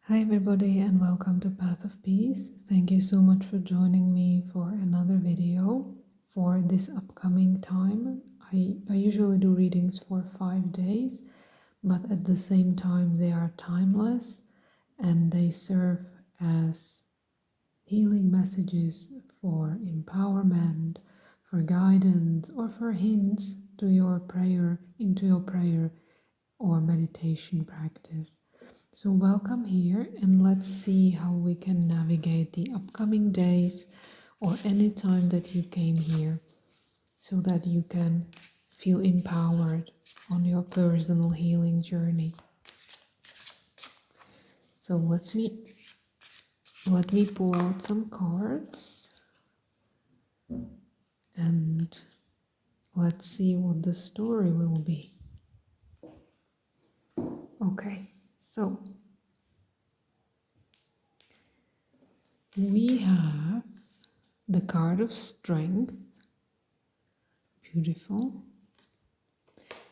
Hi everybody and welcome to Path of Peace. Thank you so much for joining me for another video for this upcoming time. I usually do readings for 5 days, but at the same time they are timeless and they serve as healing messages for empowerment, for guidance, or for hints to your prayer, into your prayer or meditation practice. So welcome here and let's see how we can navigate the upcoming days or any time that you came here so that you can feel empowered on your personal healing journey. So let me pull out some cards and let's see what the story will be. Okay, so we have the card of strength. Beautiful.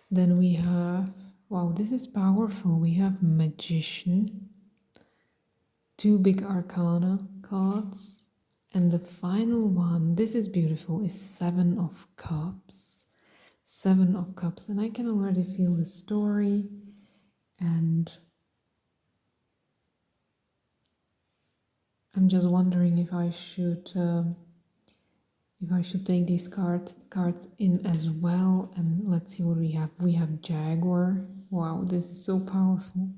Then we have, wow, this is powerful. We have Magician, 2 big Arcana cards, and the final one, this is beautiful, is 7 of Cups. 7 of Cups, and I can already feel the story, and I'm just wondering if I should take these cards in as well. And let's see what we have. We have Jaguar. Wow, this is so powerful.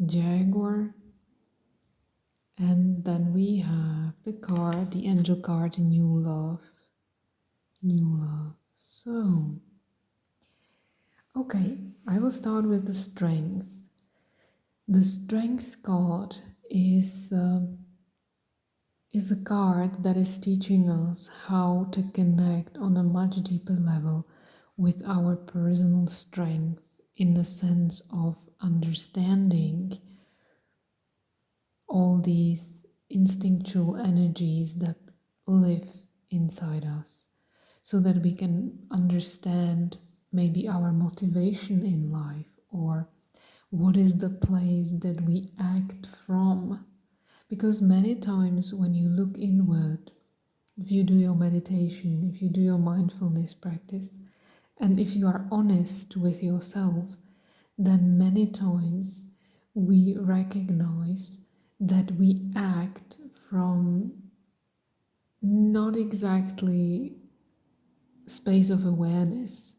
Jaguar. And then we have the card, the angel card, New Love. New Love. So, okay, I will start with the Strength. The Strength card is a card that is teaching us how to connect on a much deeper level with our personal strength in the sense of understanding all these instinctual energies that live inside us so that we can understand maybe our motivation in life or what is the place that we act from. Because many times when you look inward, if you do your meditation, if you do your mindfulness practice, and if you are honest with yourself, then many times we recognize that we act from not exactly space of awareness.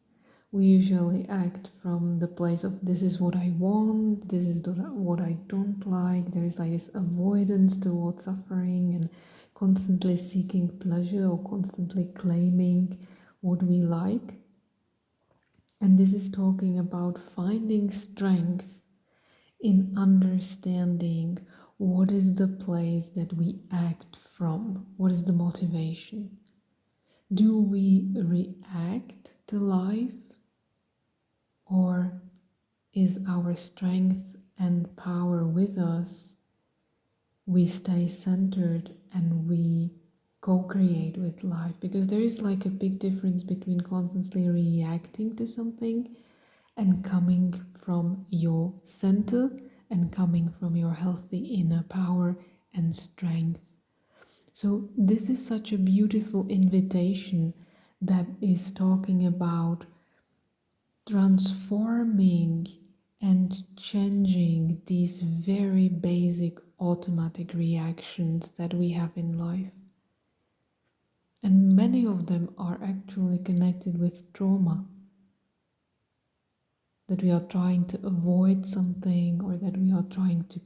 We usually act from the place of this is what I want, this is what I don't like. There is like this avoidance towards suffering and constantly seeking pleasure or constantly claiming what we like. And this is talking about finding strength in understanding what is the place that we act from, what is the motivation. Do we react to life, or is our strength and power with us? We stay centered and we co-create with life, because there is like a big difference between constantly reacting to something and coming from your center and coming from your healthy inner power and strength. So this is such a beautiful invitation that is talking about transforming and changing these very basic automatic reactions that we have in life. And many of them are actually connected with trauma. That we are trying to avoid something, or that we are trying to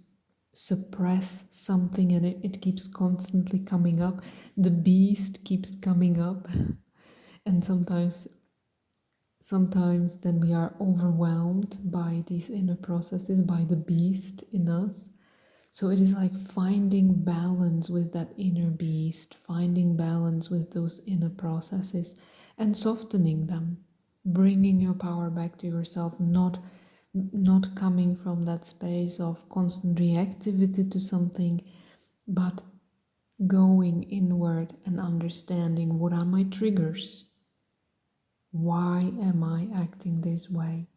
suppress something, and it keeps constantly coming up. The beast keeps coming up. And sometimes then we are overwhelmed by these inner processes, by the beast in us. So it is like finding balance with that inner beast, finding balance with those inner processes and softening them, bringing your power back to yourself, not coming from that space of constant reactivity to something, but going inward and understanding what are my triggers. Why am I acting this way?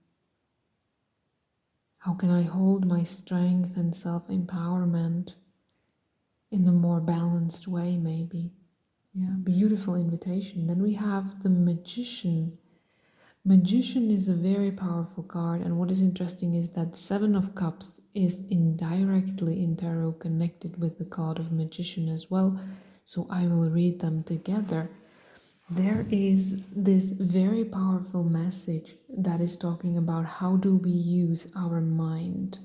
How can I hold my strength and self-empowerment in a more balanced way, maybe? Yeah, beautiful invitation. Then we have the Magician. Magician is a very powerful card, and what is interesting is that Seven of Cups is indirectly in tarot connected with the card of Magician as well, so I will read them together. There is this very powerful message that is talking about how do we use our mind,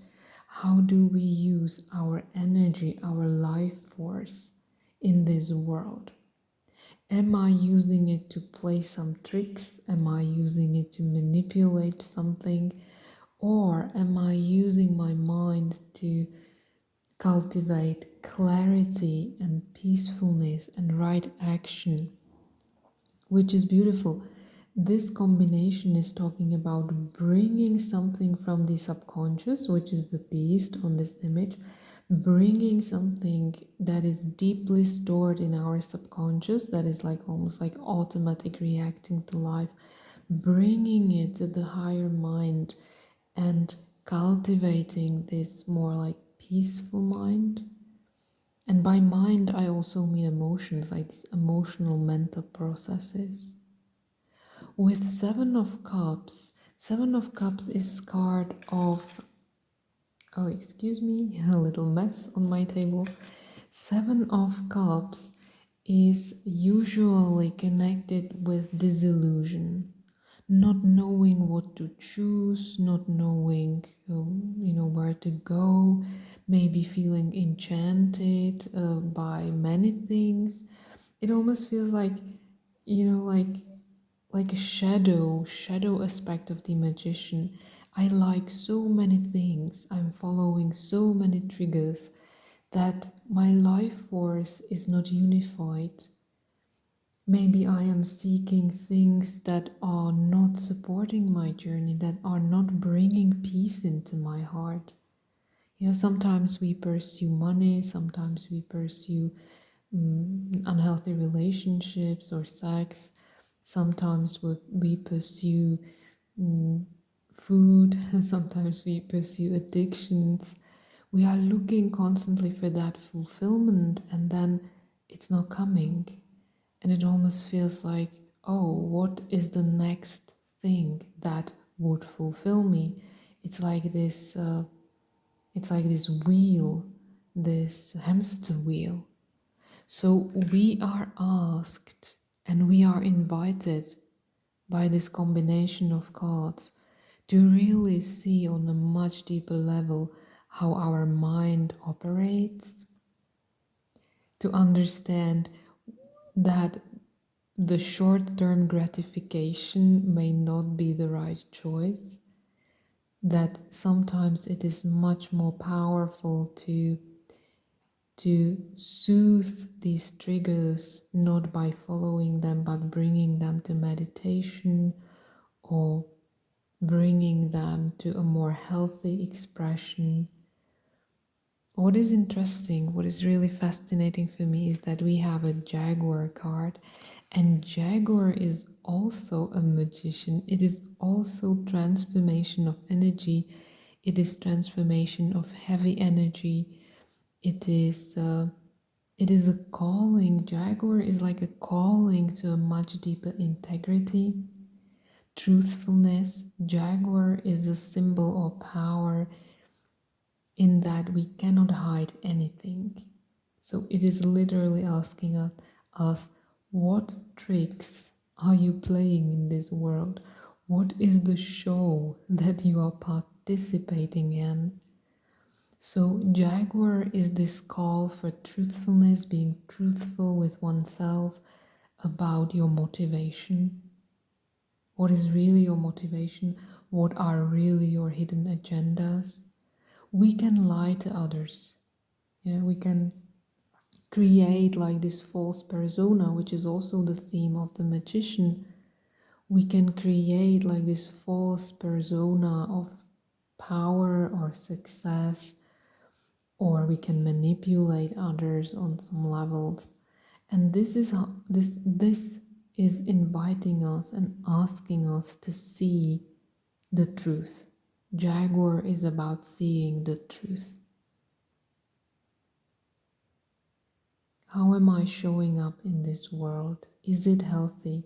how do we use our energy, our life force in this world. Am I using it to play some tricks? Am I using it to manipulate something? Or am I using my mind to cultivate clarity and peacefulness and right action, which is beautiful? This combination is talking about bringing something from the subconscious, which is the beast on this image, bringing something that is deeply stored in our subconscious, that is like almost like automatic reacting to life, bringing it to the higher mind and cultivating this more like peaceful mind. And by mind, I also mean emotions, like emotional mental processes. With Seven of Cups is card of, oh, excuse me, a little mess on my table. Seven of Cups is usually connected with disillusion, not knowing what to choose, not knowing, where to go, maybe feeling enchanted by many things. It almost feels like, like a shadow aspect of the Magician. I like so many things, I'm following so many triggers that my life force is not unified. Maybe I am seeking things that are not supporting my journey, that are not bringing peace into my heart. Sometimes we pursue money, sometimes we pursue unhealthy relationships or sex. Sometimes we pursue food, sometimes we pursue addictions. We are looking constantly for that fulfillment, and then it's not coming. And it almost feels like, oh, what is the next thing that would fulfill me? It's like this. It's like this wheel, this hamster wheel. So we are asked and we are invited by this combination of cards to really see on a much deeper level how our mind operates, to understand that the short-term gratification may not be the right choice, that sometimes it is much more powerful to soothe these triggers, not by following them, but bringing them to meditation or bringing them to a more healthy expression. What is interesting, what is really fascinating for me is that we have a Jaguar card, and Jaguar is also a magician. It is also transformation of energy. It is transformation of heavy energy. It is a calling. Jaguar is like a calling to a much deeper integrity, truthfulness. Jaguar is a symbol of power in that we cannot hide anything. So it is literally asking us, what tricks are you playing in this world? What is the show that you are participating in? So Jaguar is this call for truthfulness, being truthful with oneself about your motivation. What is really your motivation? What are really your hidden agendas? We can lie to others. We can create like this false persona, which is also the theme of the Magician. We can create like this false persona of power or success, or we can manipulate others on some levels. And this is inviting us and asking us to see the truth. Jaguar is about seeing the truth. How am I showing up in this world? Is it healthy?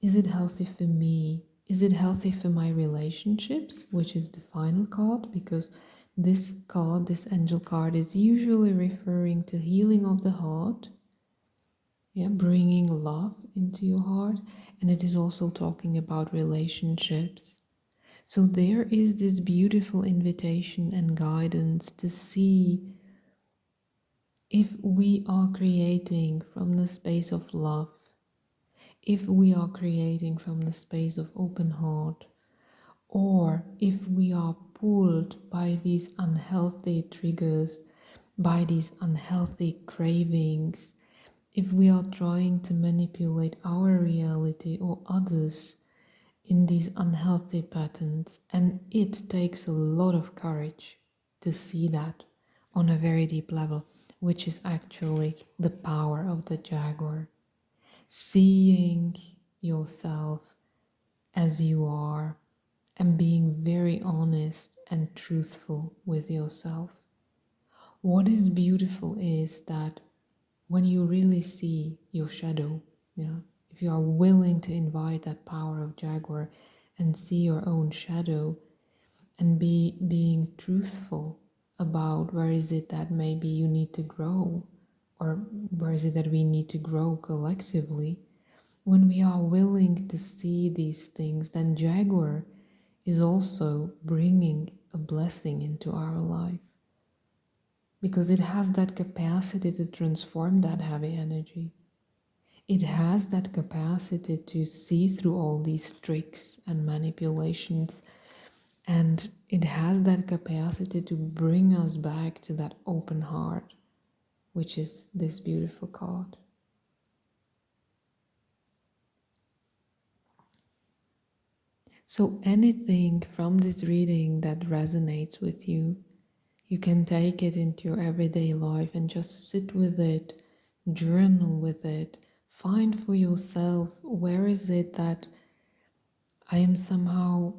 Is it healthy for me? Is it healthy for my relationships, which is the final card? Because this card, this angel card, is usually referring to healing of the heart, yeah, bringing love into your heart, and it is also talking about relationships. So there is this beautiful invitation and guidance to see if we are creating from the space of love, if we are creating from the space of open heart, or if we are pulled by these unhealthy triggers, by these unhealthy cravings, if we are trying to manipulate our reality or others in these unhealthy patterns. And it takes a lot of courage to see that on a very deep level, which is actually the power of the jaguar. Seeing yourself as you are and being very honest and truthful with yourself. What is beautiful is that when you really see your shadow, yeah, if you are willing to invite that power of jaguar and see your own shadow and being truthful about where is it that maybe you need to grow, or where is it that we need to grow collectively, when we are willing to see these things, then jaguar is also bringing a blessing into our life, because it has that capacity to transform that heavy energy. It has that capacity to see through all these tricks and manipulations, and it has that capacity to bring us back to that open heart, which is this beautiful card. So anything from this reading that resonates with you, you can take it into your everyday life and just sit with it, journal with it, find for yourself where is it that I am somehow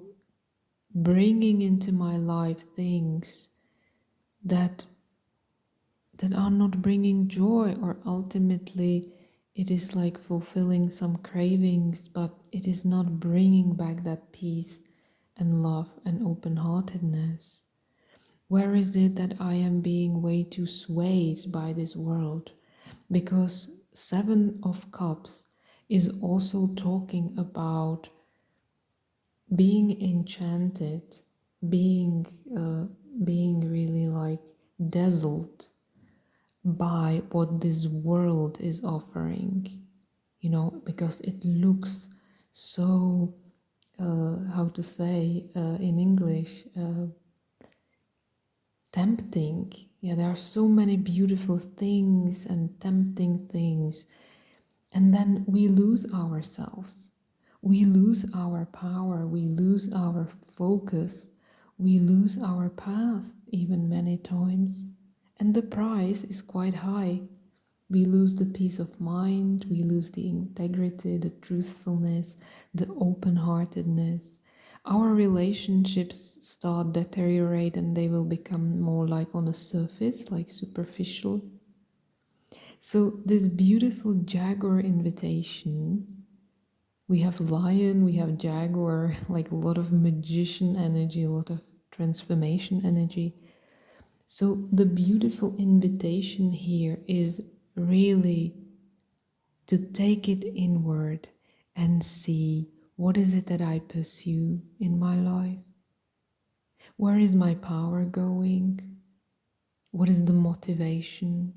bringing into my life things that are not bringing joy, or ultimately it is like fulfilling some cravings, but it is not bringing back that peace and love and open-heartedness. Where is it that I am being way too swayed by this world? Because Seven of Cups is also talking about being enchanted, being being really like dazzled by what this world is offering, you know, because it looks so how to say in English, tempting. Yeah, there are so many beautiful things and tempting things, and then we lose ourselves. We lose our power, we lose our focus, we lose our path even many times. And the price is quite high. We lose the peace of mind, we lose the integrity, the truthfulness, the open-heartedness. Our relationships start deteriorate and they will become more like on the surface, like superficial. So this beautiful jaguar invitation, we have lion, we have jaguar, like a lot of magician energy, a lot of transformation energy. So the beautiful invitation here is really to take it inward and see, what is it that I pursue in my life? Where is my power going? What is the motivation?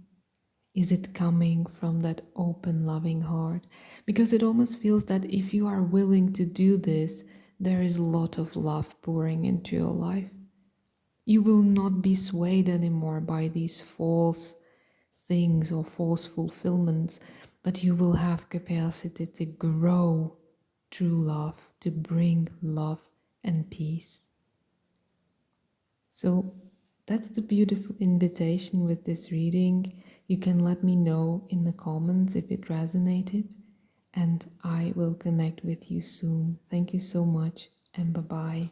Is it coming from that open, loving heart? Because it almost feels that if you are willing to do this, there is a lot of love pouring into your life. You will not be swayed anymore by these false things or false fulfillments, but you will have capacity to grow true love, to bring love and peace. So that's the beautiful invitation with this reading. You can let me know in the comments if it resonated, and I will connect with you soon. Thank you so much, and bye-bye.